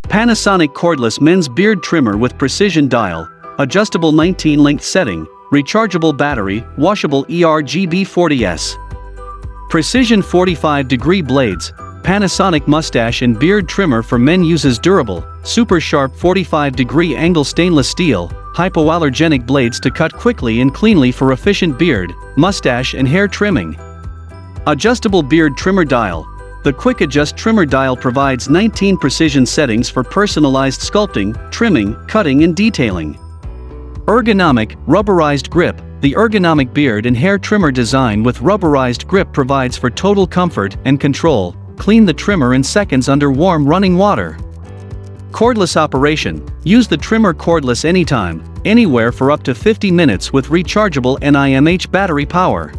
Panasonic Cordless Men's Beard Trimmer with Precision Dial, Adjustable 19-length Setting, Rechargeable Battery, Washable ERGB 40S. Precision 45-degree blades. Panasonic Mustache and Beard Trimmer for Men uses durable, super sharp 45-degree angle stainless steel, hypoallergenic blades to cut quickly and cleanly for efficient beard, mustache and hair trimming. Adjustable Beard Trimmer Dial. The Quick Adjust Trimmer Dial provides 19 precision settings for personalized sculpting, trimming, cutting and detailing. Ergonomic, rubberized grip. The ergonomic beard and hair trimmer design with rubberized grip provides for total comfort and control. Clean the trimmer in seconds under warm running water. Cordless operation. Use the trimmer cordless anytime, anywhere for up to 50 minutes with rechargeable NIMH battery power.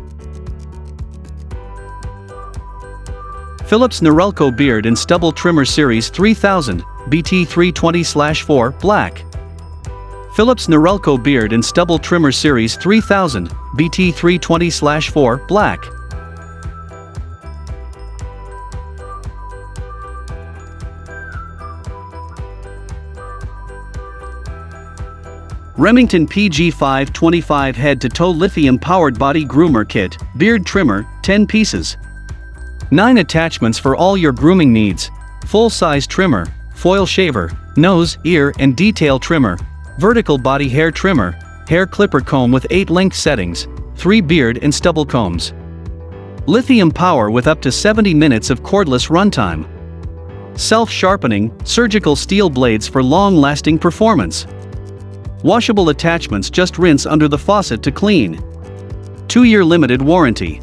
Philips Norelco Beard and Stubble Trimmer Series 3000, BT320/4, Black. Philips Norelco Beard and Stubble Trimmer Series 3000, BT320/4, Black. Remington PG525 Head-to-Toe Lithium-Powered Body Groomer Kit, Beard Trimmer, 10 pieces. 9 attachments for all your grooming needs. Full-size trimmer, foil shaver, nose, ear and detail trimmer, vertical body hair trimmer, hair clipper comb with 8 length settings, 3 beard and stubble combs. Lithium power with up to 70 minutes of cordless runtime. Self-sharpening, surgical steel blades for long-lasting performance. Washable attachments, just rinse under the faucet to clean. 2-year limited warranty.